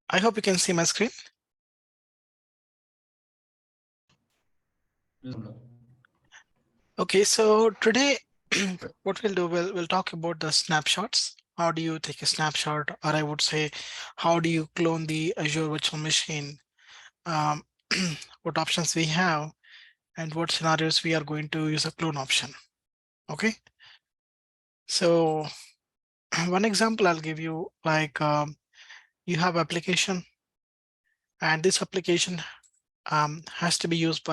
I hope you can see my screen. Okay, so today what we'll do, we'll talk about the snapshots. How do you take a snapshot, or I would say, how do you clone the Azure virtual machine? Um, what options we have, and what scenarios we are going to use a clone option. Okay, so one example I'll give you, like you have application, and this application has to be used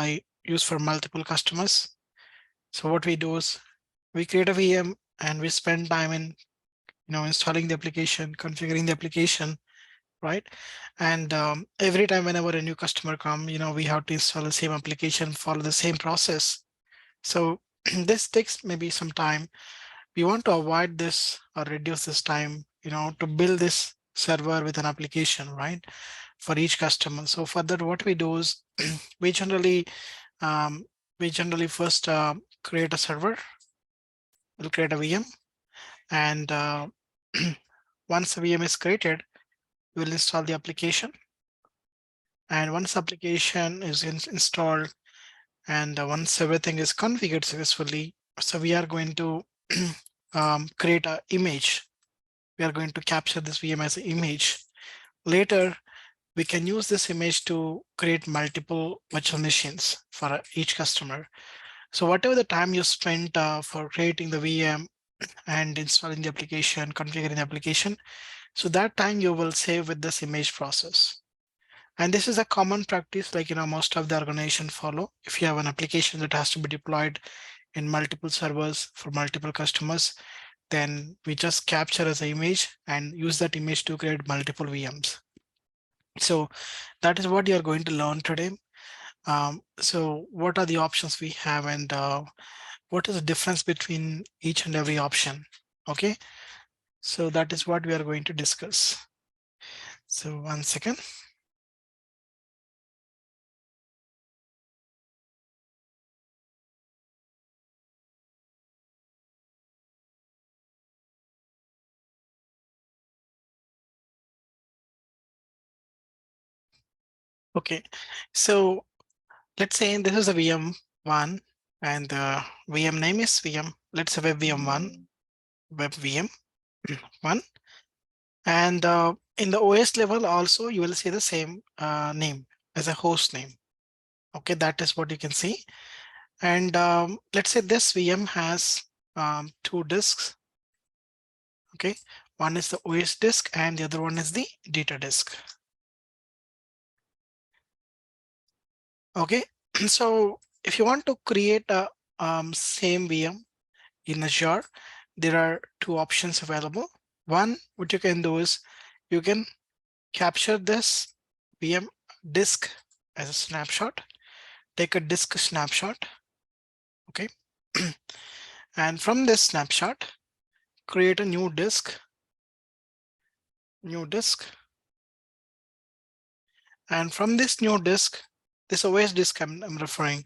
for multiple customers. So what we do is we create a VM and we spend time in installing the application, configuring the application, right? And every time whenever a new customer come, we have to install the same application, follow the same process. So this takes maybe some time. We want to avoid this or reduce this time, to build this server with an application, right? For each customer. So for that, what we do is we generally um, first create a server. We'll create a VM, and once the VM is created, we'll install the application. And once application is installed, and once everything is configured successfully, so we are going to create an image. We are going to capture this VM as an image. Later, we can use this image to create multiple virtual machines for each customer. So whatever the time you spent for creating the VM and installing the application, configuring the application, so that time you will save with this image process. And this is a common practice, like most of the organization follow. If you have an application that has to be deployed in multiple servers for multiple customers, then we just capture as an image and use that image to create multiple VMs. So that is what you're going to learn today. So what are the options we have, and what is the difference between each and every option? Okay, so that is what we are going to discuss. So 1 second. Okay, so let's say this is a VM1 and the VM name is VM. Let's say web VM1, web VM1. And in the OS level also, you will see the same name as a host name. Okay, that is what you can see. And let's say this VM has 2 disks. Okay, one is the OS disk and the other one is the data disk. Okay, so if you want to create a same VM in Azure, there are 2 options available. One, what you can do is you can capture this VM disk as a snapshot, take a disk snapshot. Okay, and from this snapshot, create a new disk, and from this new disk, this OS disk I'm referring,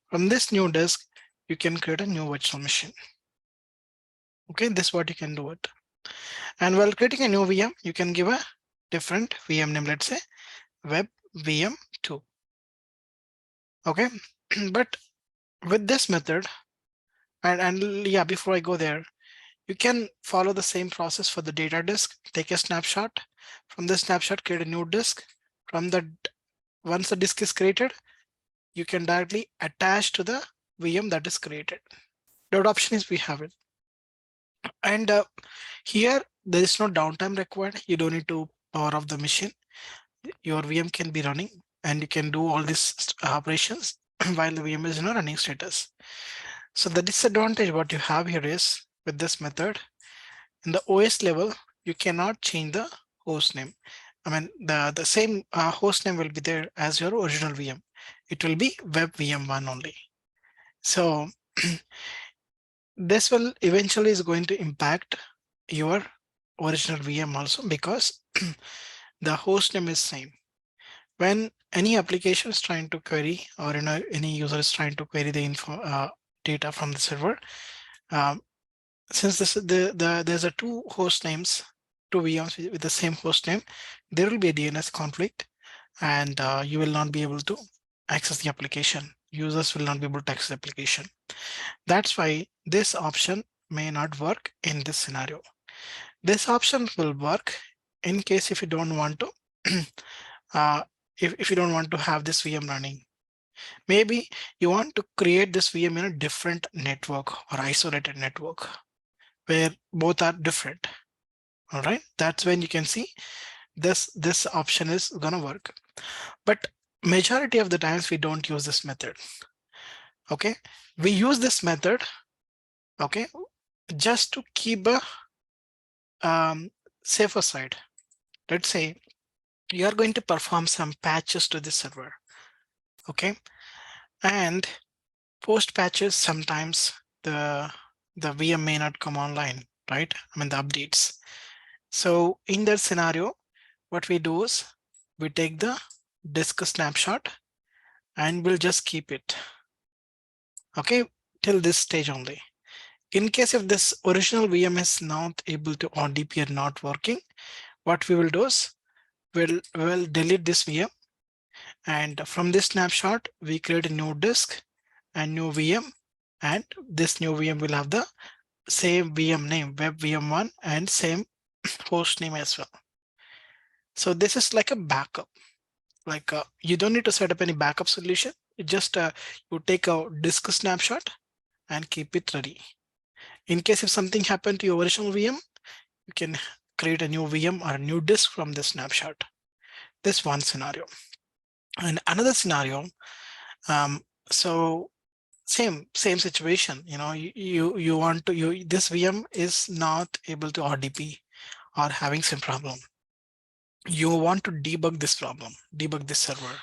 from this new disk, you can create a new virtual machine. Okay, this is what you can do it. And while creating a new VM, you can give a different VM name, let's say web VM2. Okay, but with this method, and yeah, before I go there, you can follow the same process for the data disk. Take a snapshot. From the snapshot, create a new disk. From the once the disk is created, you can directly attach to the VM that is created. That option is we have it. And here there is no downtime required. You don't need to power off the machine. Your VM can be running and you can do all these operations while the VM is in a running status. So the disadvantage what you have here is with this method, in the OS level, you cannot change the host name. I mean, the same host name will be there as your original VM. It will be web VM1 only. So this will eventually is going to impact your original VM also, because the host name is same. When any application is trying to query, or any user is trying to query the data from the server, since there's a 2 host names, two VMs with the same host name, there will be a DNS conflict, and you will not be able to access the application. Users will not be able to access the application. That's why this option may not work in this scenario. This option will work in case if you don't want to uh, if you don't want to have this VM running. Maybe you want to create this VM in a different network or isolated network where both are different. All right, that's when you can see this option is gonna work. But majority of the times we don't use this method. Okay, we use this method, okay, just to keep a safer side. Let's say you are going to perform some patches to the server, okay, and post patches sometimes the VM may not come online, right? I mean the updates. So in that scenario, what we do is we take the disk snapshot and we'll just keep it, okay, till this stage only. In case if this original VM is not able to RDP or not working, what we will do is we'll delete this VM, and from this snapshot we create a new disk and new VM, and this new VM will have the same VM name, web VM1, and same host name as well. So this is like a backup. Like you don't need to set up any backup solution. You just you take a disk snapshot and keep it ready. In case if something happened to your original VM, you can create a new VM or a new disk from this snapshot. This one scenario. And another scenario, so same situation, you know, you want to, this VM is not able to RDP or having some problem. You want to debug this problem, debug this server.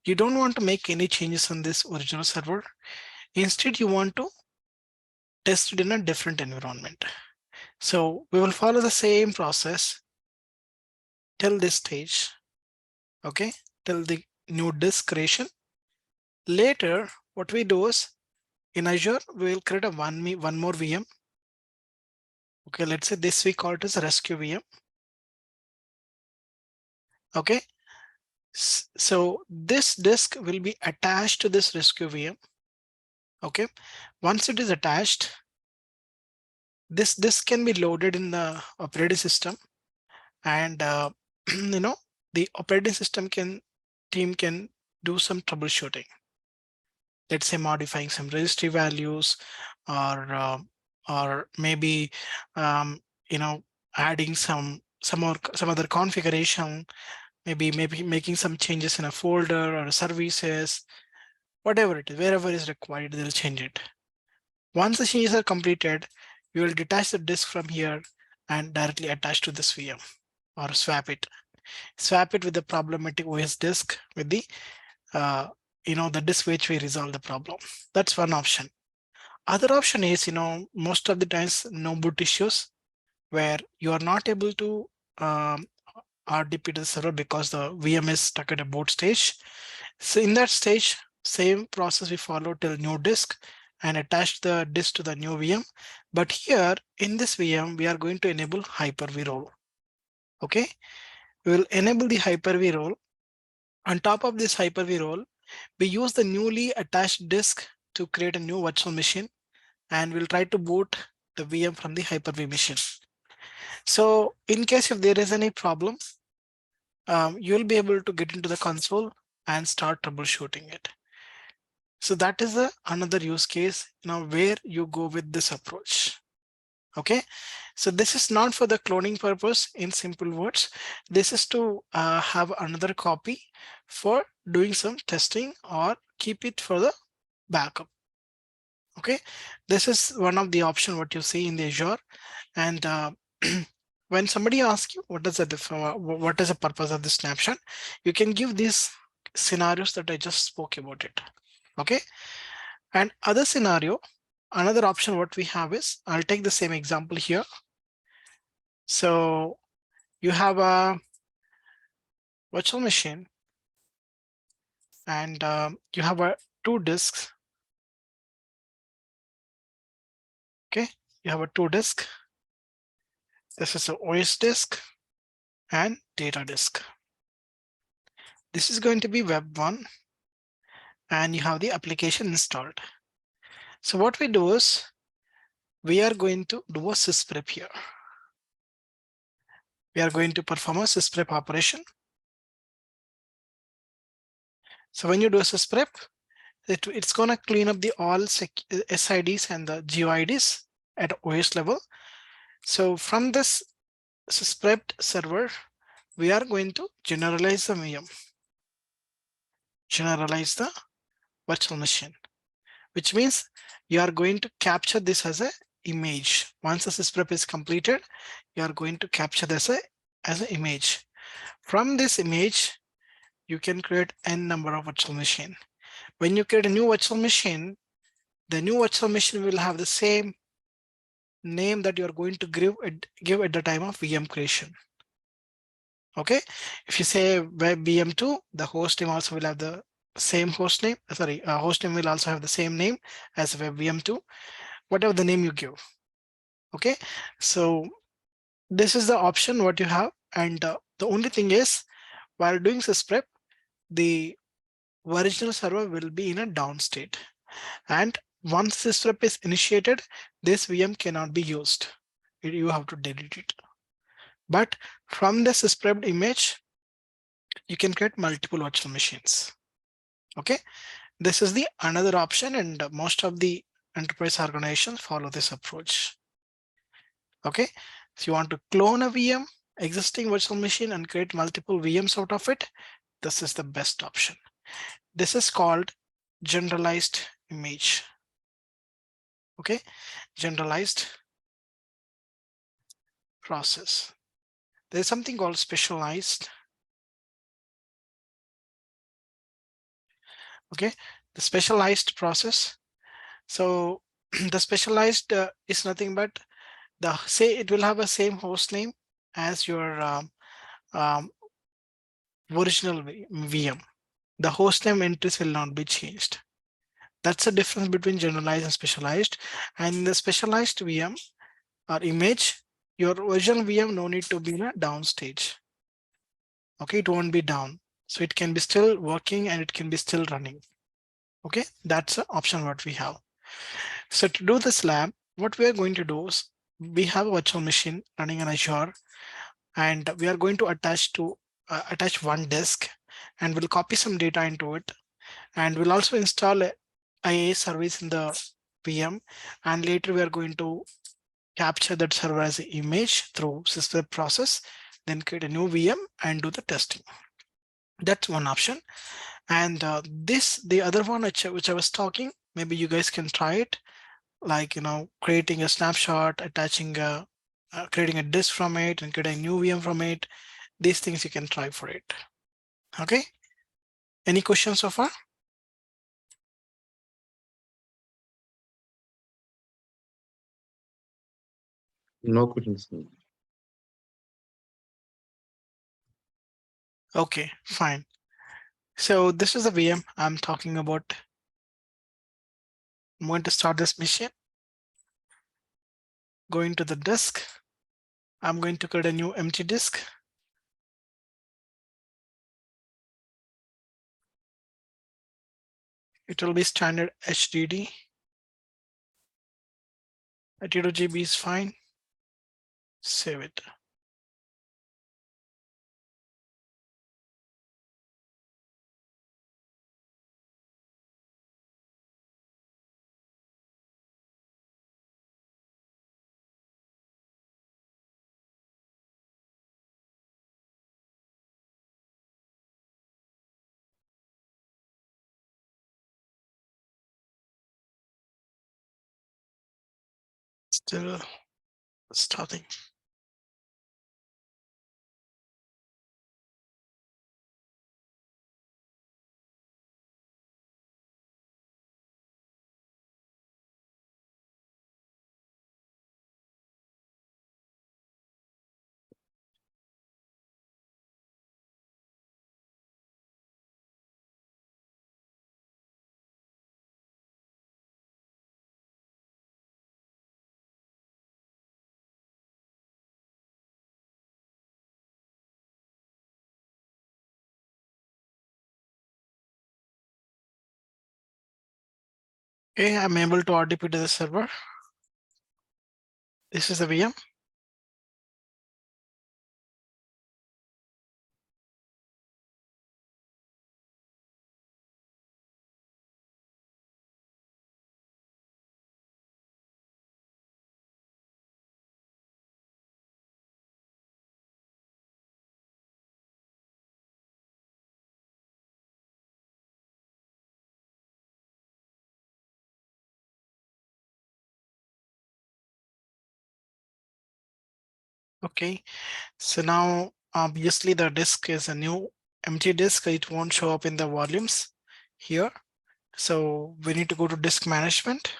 You don't want to make any changes on this original server. Instead, you want to test it in a different environment. So we will follow the same process till this stage, okay, till the new disk creation. Later, what we do is in Azure, we will create a one more VM. Okay, let's say this we call it as a rescue VM. Okay, so this disk will be attached to this rescue VM. Okay, once it is attached, this can be loaded in the operating system, and you know, the operating system team can do some troubleshooting. Let's say modifying some registry values, or maybe you know, adding some other configuration, maybe making some changes in a folder or services, whatever it is, wherever is required, they'll change it. Once the changes are completed, you will detach the disk from here and directly attach to this VM, or swap it with the problematic OS disk with the you know, the disk which we resolve the problem. That's one option. Other option is, you know, most of the times no boot issues where you are not able to RDP to the server because the VM is stuck at a boot stage. So in that stage, same process we follow till new disk and attach the disk to the new VM. But here in this VM, we are going to enable Hyper-V role. Okay, we will enable the Hyper-V role. On top of this Hyper-V role, we use the newly attached disk to create a new virtual machine, and we'll try to boot the VM from the Hyper-V machine. So in case if there is any problem, you'll be able to get into the console and start troubleshooting it. So that is another use case, you know, where you go with this approach. Okay, so this is not for the cloning purpose. In simple words, this is to have another copy for doing some testing or keep it for the backup. Okay, this is one of the option what you see in the Azure. And when somebody asks you what is the purpose of the snapshot, you can give these scenarios that I just spoke about it. Okay, and other scenario, another option what we have is, I'll take the same example here. So you have a virtual machine, and you have two disks. Okay, you have a two disk, This is the OS disk and data disk. This is going to be web 1 and you have the application installed. So what we do is we are going to do a sysprep here. We are going to perform a sysprep operation. So when you do a sysprep, it's going to clean up the all SIDs and the GUIDs at OS level. So from this sysprep server, we are going to generalize the VM, generalize the virtual machine, which means you are going to capture this as a image. Once the sysprep is completed, you are going to capture this as an image. From this image, you can create n number of virtual machine. When you create a new virtual machine, the new virtual machine will have the same name that you are going to give at the time of VM creation. Okay, if you say web VM2, the host name also will have the same host name. Sorry, host name will also have the same name as web VM2, whatever the name you give. Okay, so this is the option what you have, and the only thing is while doing sysprep, the original server will be in a down state, and once sysprep is initiated, this VM cannot be used. You have to delete it. But from the sysprep image, you can create multiple virtual machines. Okay, this is the another option, and most of the enterprise organizations follow this approach. Okay, so you want to clone a VM, existing virtual machine, and create multiple VMs out of it. This is the best option. This is called generalized image. Okay, generalized process. There's something called specialized. Okay, the specialized process. So the specialized is nothing but it will have a same host name as your um, original VM. The host name entries will not be changed. That's the difference between generalized and specialized. And in the specialized VM or image, your original VM no need to be in a down stage. Okay, it won't be down. So it can be still working and it can be still running. Okay, that's the option what we have. So to do this lab, what we are going to do is we have a virtual machine running on Azure, and we are going to attach one disk, and we'll copy some data into it, and we'll also install a IA service in the VM, and later we are going to capture that server as an image through system process, then create a new VM and do the testing. That's one option. And the other one which I was talking, maybe you guys can try it, like creating a snapshot, creating a disk from it, and creating a new VM from it. These things you can try for it. Okay. Any questions so far? No questions. Okay, fine. So this is the VM I'm talking about. I'm going to start this machine. Going to the disk. I'm going to create a new empty disk. It will be standard HDD. 32 GB is fine. Save it. Still starting. Okay, I'm able to RDP to the server. This is the VM. Okay, so now obviously the disk is a new empty disk. It won't show up in the volumes here. So we need to go to disk management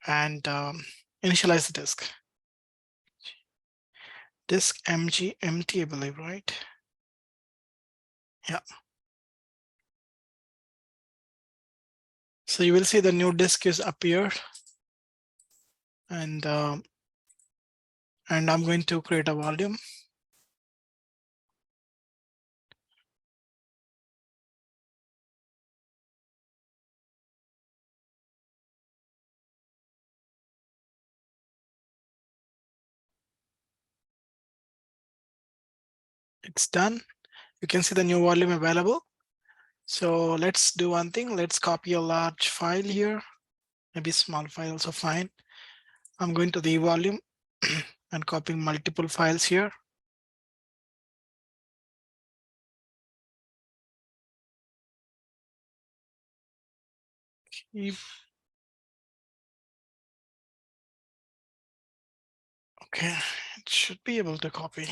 and initialize the disk. Disk mg empty, I believe, right? Yeah. So you will see the new disk is appeared, and I'm going to create a volume. It's done. You can see the new volume available. So let's do one thing. Let's copy a large file here, maybe small file also fine. I'm going to the volume and copying multiple files here. Okay, it should be able to copy.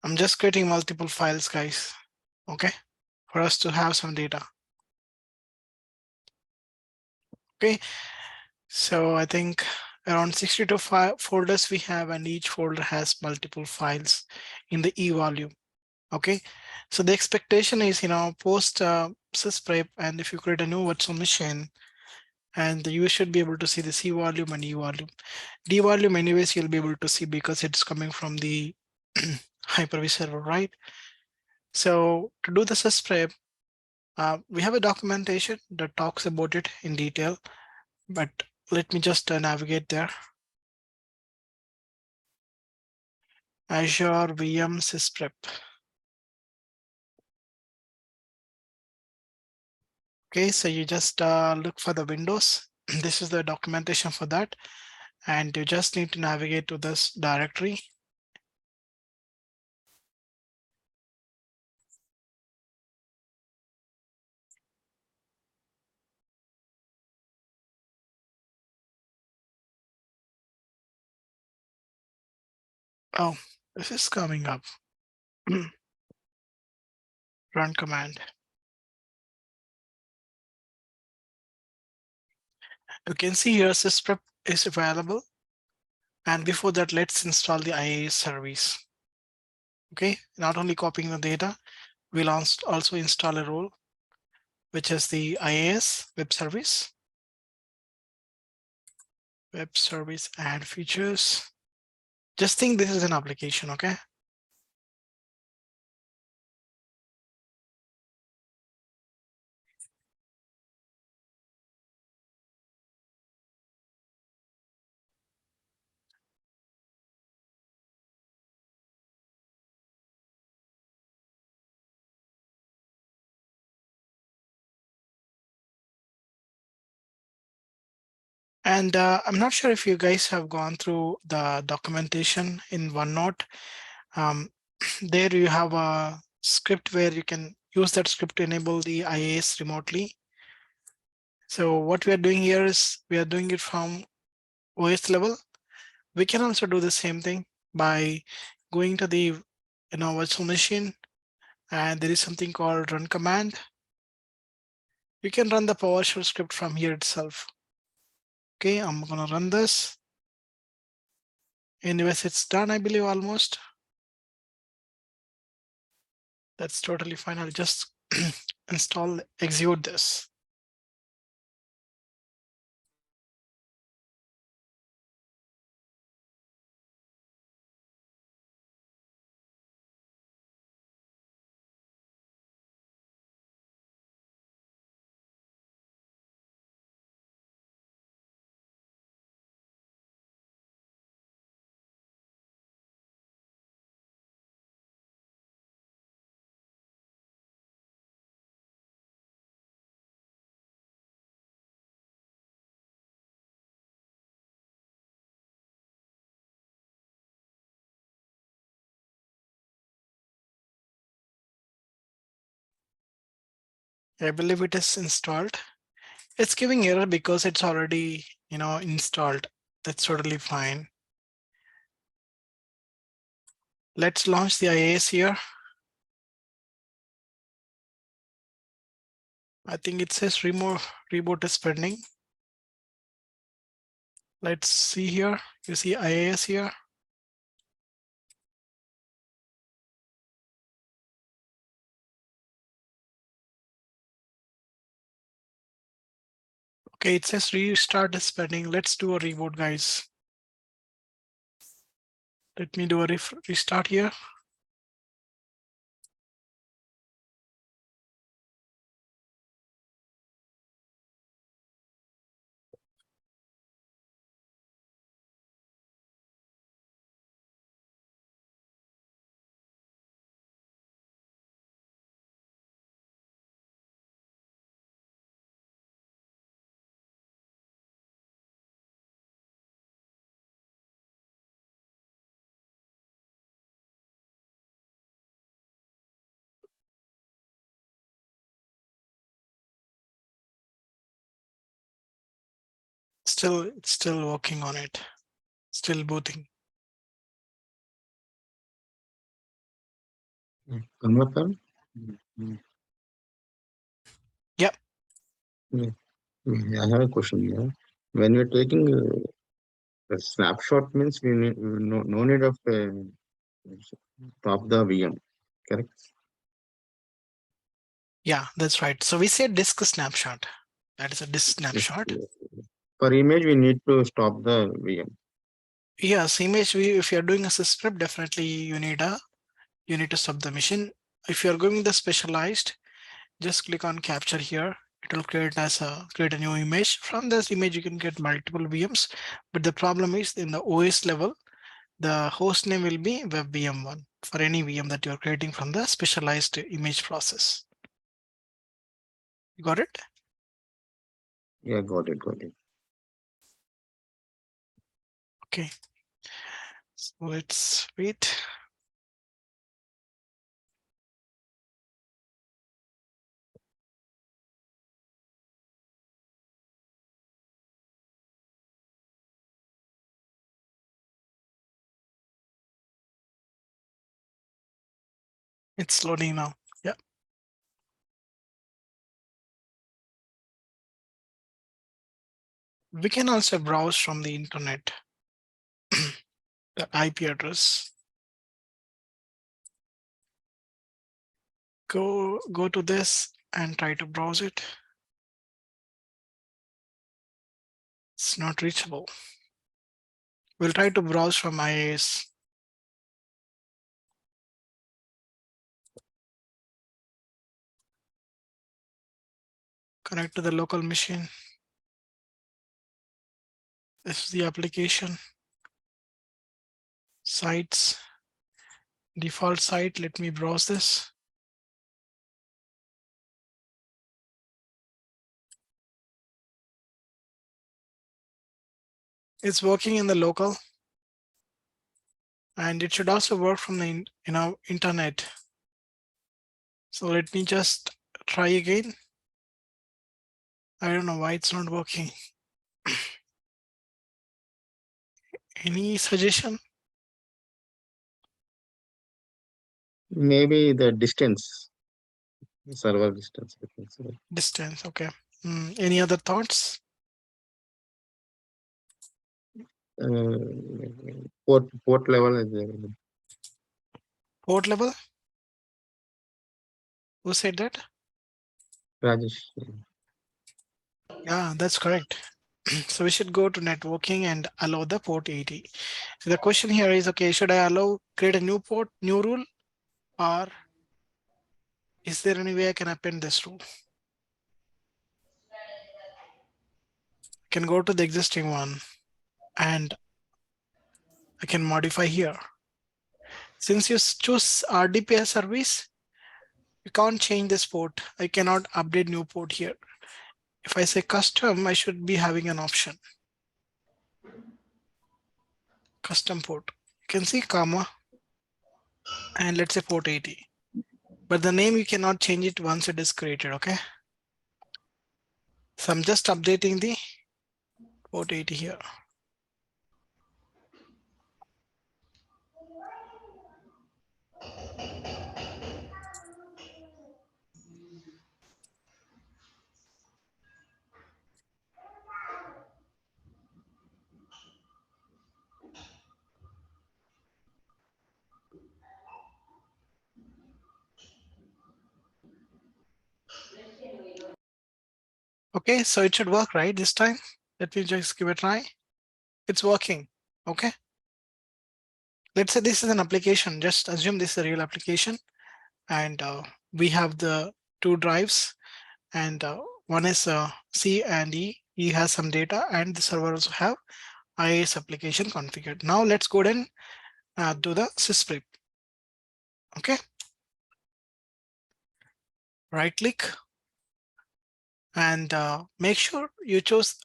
I'm just creating multiple files, guys. Okay, for us to have some data. Okay, so I think around 62 folders we have, and each folder has multiple files in the E volume. Okay, so the expectation is, post sysprep, and if you create a new virtual machine, and you should be able to see the C volume and E volume. D volume, anyways, you'll be able to see because it's coming from the Hyper-V server, right? So to do the sysprep, we have a documentation that talks about it in detail, but let me just navigate there. Azure VM sysprep. Okay, so you just look for the windows. This is the documentation for that. And you just need to navigate to this directory. Oh, this is coming up. Run command. You can see here sysprep is available. And before that, let's install the IaaS service. Okay, not only copying the data, we'll also install a role, which is the IaaS web service. Web service add features. Just think this is an application, okay? And I'm not sure if you guys have gone through the documentation in OneNote. Um, there you have a script where you can use that script to enable the IaaS remotely. So what we are doing here is we are doing it from OS level. We can also do the same thing by going to the virtual machine, and there is something called run command. You can run the PowerShell script from here itself. Okay, I'm gonna run this. Anyways, it's done, I believe, almost. That's totally fine. I'll just execute this. I believe it is installed. It's giving error because it's already, installed. That's totally fine. Let's launch the IAS here. I think it says reboot is pending. Let's see here. You see IAS here. Okay, it says restart is pending. Let's do a reboot, guys. Let me do a restart here. It's still working on it. Still booting. Kanmatan? Yep. Yeah. I have a question here. When we're taking a snapshot means we need no need of stop the VM, correct? Yeah, that's right. So we say disk snapshot. That is a disk Yes. snapshot. For image, we need to stop the VM. Yes, image. If you're doing a script, definitely you need to stop the machine. If you're going the specialized, just click on capture here. It will create a new image. From this image, you can get multiple VMs. But the problem is in the OS level, the host name will be web VM1 for any VM that you're creating from the specialized image process. You got it? Yeah, got it, got it. Okay. So let's wait. It's loading now. Yeah. We can also browse from the internet, the IP address. Go to this and try to browse it. It's not reachable. We'll try to browse from IIS. Connect to the local machine. This is the application. Sites. Default site. Let me browse this. It's working in the local. And it should also work from the internet. So let me just try again. I don't know why it's not working. Any suggestion? Maybe the distance, server distance. I think so. Distance. Okay. Any other thoughts? Port level is there. Port level? Who said that? Rajesh. Yeah, that's correct. So we should go to networking and allow the port 80. So the question here is, okay, should I create a new port, new rule, or is there any way I can append this rule? I can go to the existing one and I can modify here. Since you choose RDP service, you can't change this port. I cannot update new port here. If I say custom, I should be having an option. Custom port. You can see comma and let's say port 80. But the name you cannot change it once it is created, okay? So I'm just updating the port 80 here. Okay, so it should work right this time. Let me just give it a try. It's working. Okay. Let's say this is an application. Just assume this is a real application. And we have the two drives. And one is C and E. E has some data, and the server also have IIS application configured. Now let's go ahead and do the sysprep. Okay. Right click and make sure you choose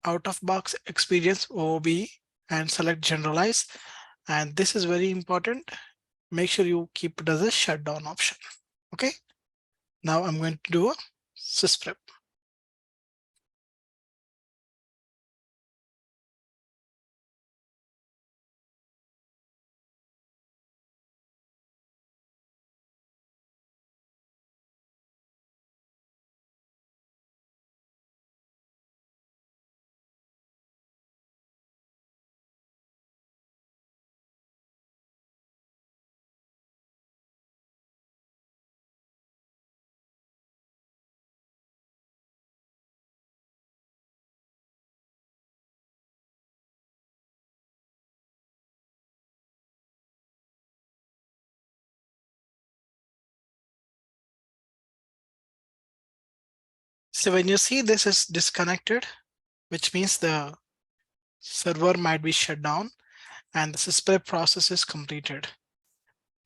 out of box experience OOB and select generalize. And this is very important. Make sure you keep it as a shutdown option. Okay. Now I'm going to do a sysprep. So when you see this is disconnected, which means the server might be shut down and the sysprep process is completed.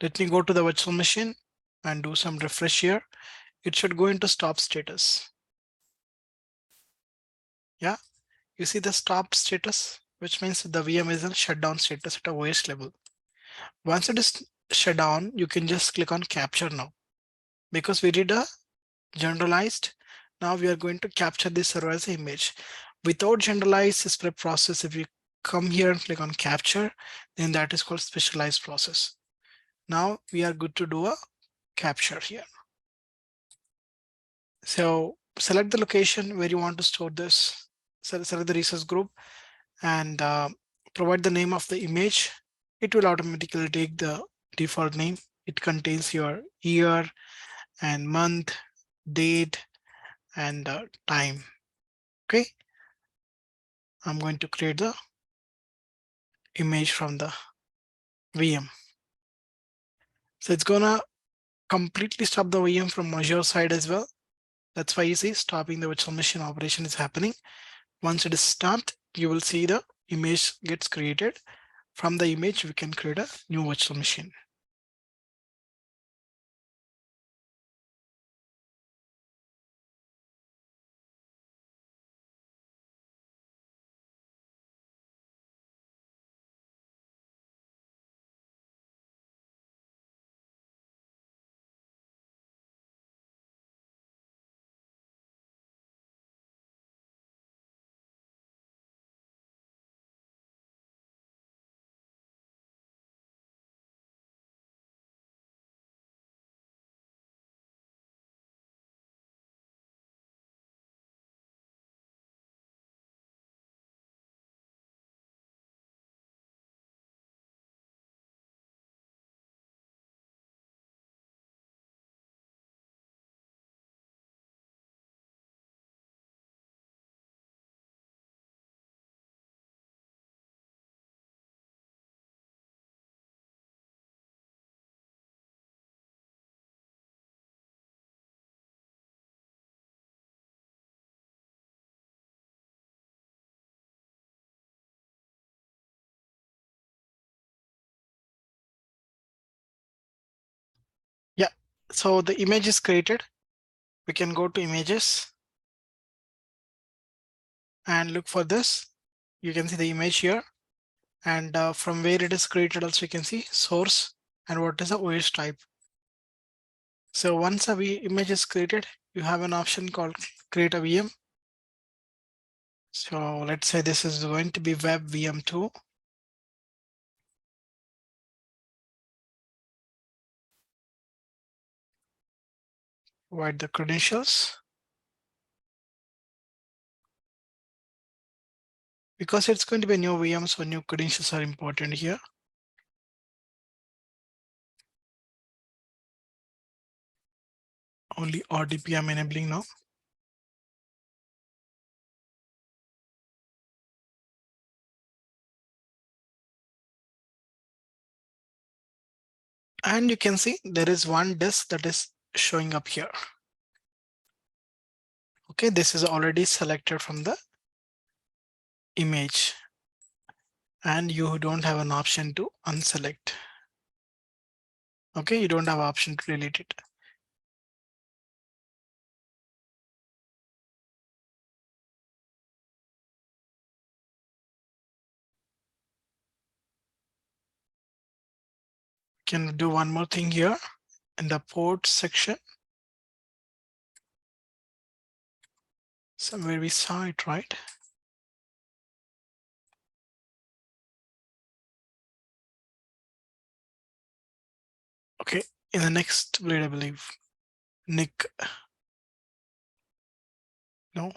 Let me go to the virtual machine and do some refresh here. It should go into stop status. Yeah, you see the stop status, which means the VM is in shutdown status at a OS level. Once it is shut down, you can just click on capture now. Because we did a generalized, now we are going to capture this server as an image. Without generalized sysprep process, if you come here and click on capture, then that is called specialized process. Now we are good to do a capture here. So select the location where you want to store this. Select the resource group and provide the name of the image. It will automatically take the default name. It contains your year and month, date, and time. Okay. I'm going to create the image from the VM. So it's gonna completely stop the VM from Azure side as well. That's why you see stopping the virtual machine operation is happening. Once it is stopped, you will see the image gets created. From the image, we can create a new virtual machine. Yeah, so the image is created. We can go to images and look for this. You can see the image here. And from where it is created also you can see source and what is the OS type. So once a image is created, you have an option called create a VM. So let's say this is going to be web VM2. Provide the credentials. Because it's going to be a new VM, so new credentials are important here. Only RDP I'm enabling now. And you can see there is one disk that is showing up here. Okay, this is already selected from the image, and you don't have an option to unselect. Okay, you don't have an option to delete it. Can do one more thing here in the port section. Somewhere we saw it, right? Okay, in the next blade, I believe, Nick, no.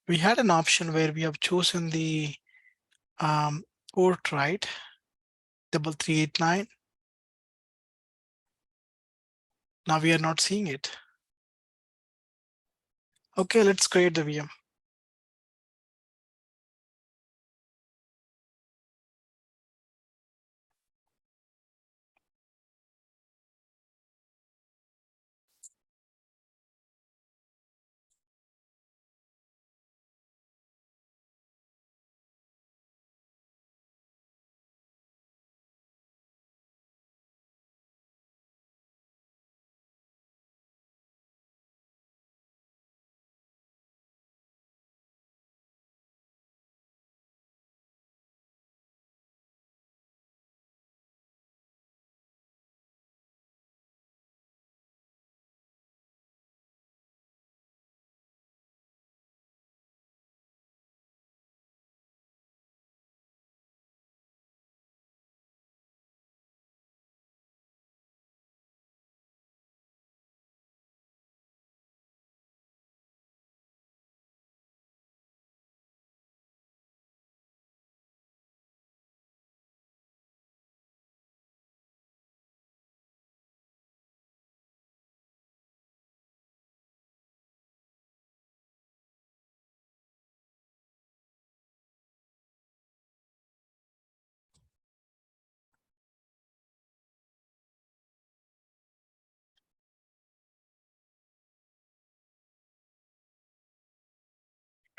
We had an option where we have chosen the port, right? 3389. Now we are not seeing it. Okay, let's create the VM.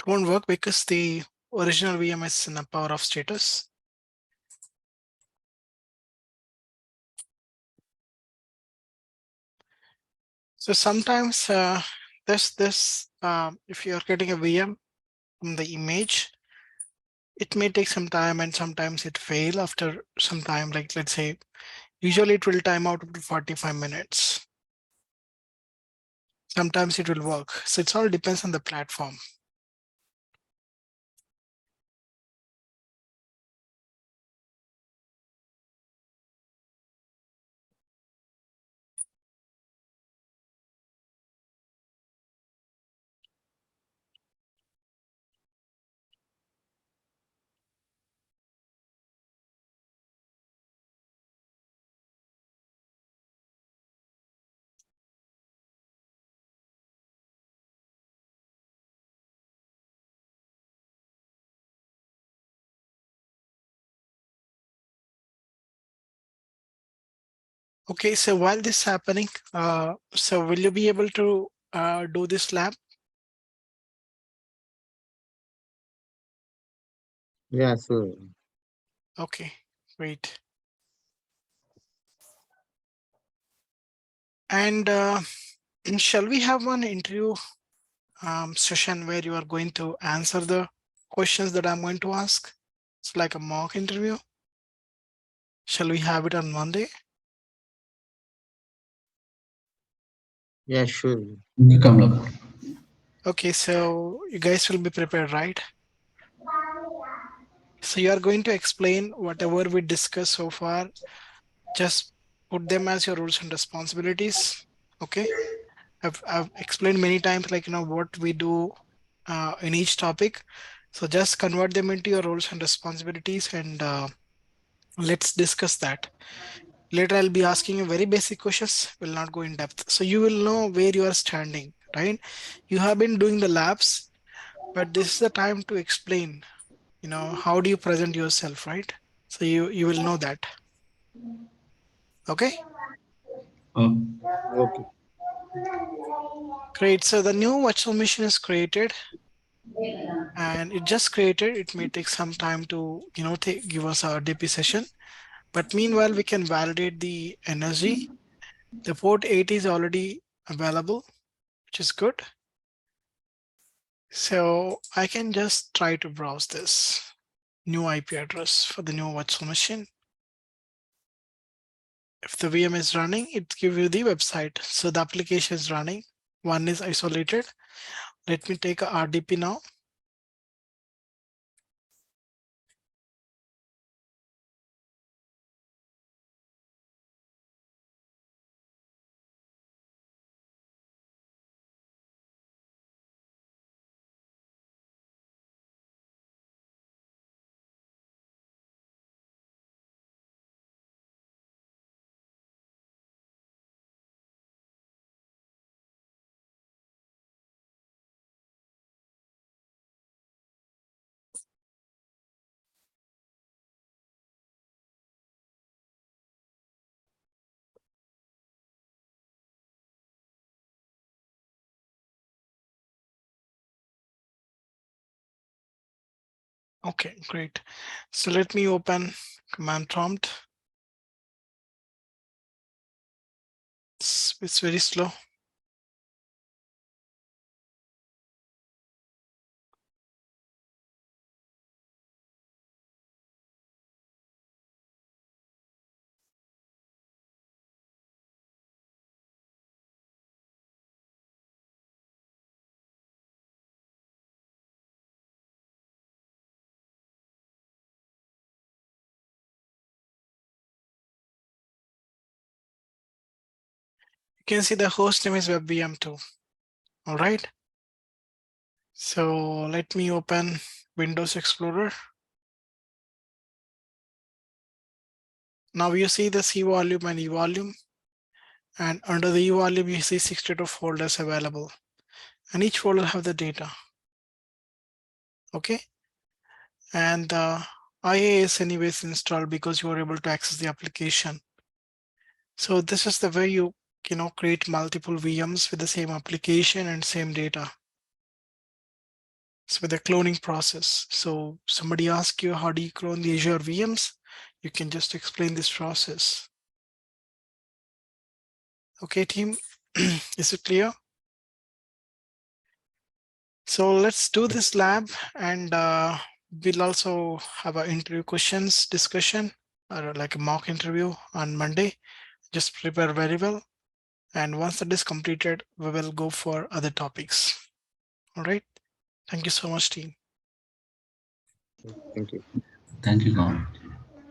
It won't work because the original VM is in a power off status. So sometimes if you're getting a VM from the image, it may take some time, and sometimes it fail after some time. Like let's say, usually it will time out up to 45 minutes. Sometimes it will work. So it all depends on the platform. Okay, so while this is happening, so will you be able to do this lab? Yeah, so Okay, great. And shall we have one interview session where you are going to answer the questions that I'm going to ask? It's like a mock interview. Shall we have it on Monday? Yeah, sure. Welcome. Okay, so you guys will be prepared, right? So you are going to explain whatever we discussed so far. Just put them as your roles and responsibilities. Okay. I've explained many times, like, what we do in each topic. So just convert them into your roles and responsibilities, and let's discuss that. Later, I'll be asking you very basic questions, will not go in depth. So you will know where you are standing, right? You have been doing the labs, but this is the time to explain, how do you present yourself, right? So you will know that. Okay, Uh, Okay. great. So the new virtual machine is created, and it just created. It may take some time to, give us our DP session. But meanwhile, we can validate the energy. The port 8 is already available, which is good. So I can just try to browse this new IP address for the new virtual machine. If the VM is running, it gives you the website. So the application is running. One is isolated. Let me take a RDP now. Okay, great. So let me open command prompt. It's very slow. You can see the host name is WebVM2. All right. So let me open Windows Explorer. Now you see the C volume and E volume, and under the E volume you see 62 folders available, and each folder have the data. Okay, and the IA is anyways installed because you are able to access the application. So this is the way you create multiple VMs with the same application and same data. So with the cloning process. So somebody asks you, how do you clone the Azure VMs? You can just explain this process. Okay, team, is it clear? So let's do this lab, and we'll also have an interview questions discussion, or like a mock interview on Monday. Just prepare very well. And once that is completed, we will go for other topics. All right. Thank you so much, team. Thank you. Thank you, Gaurav.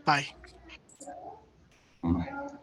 Bye. Bye.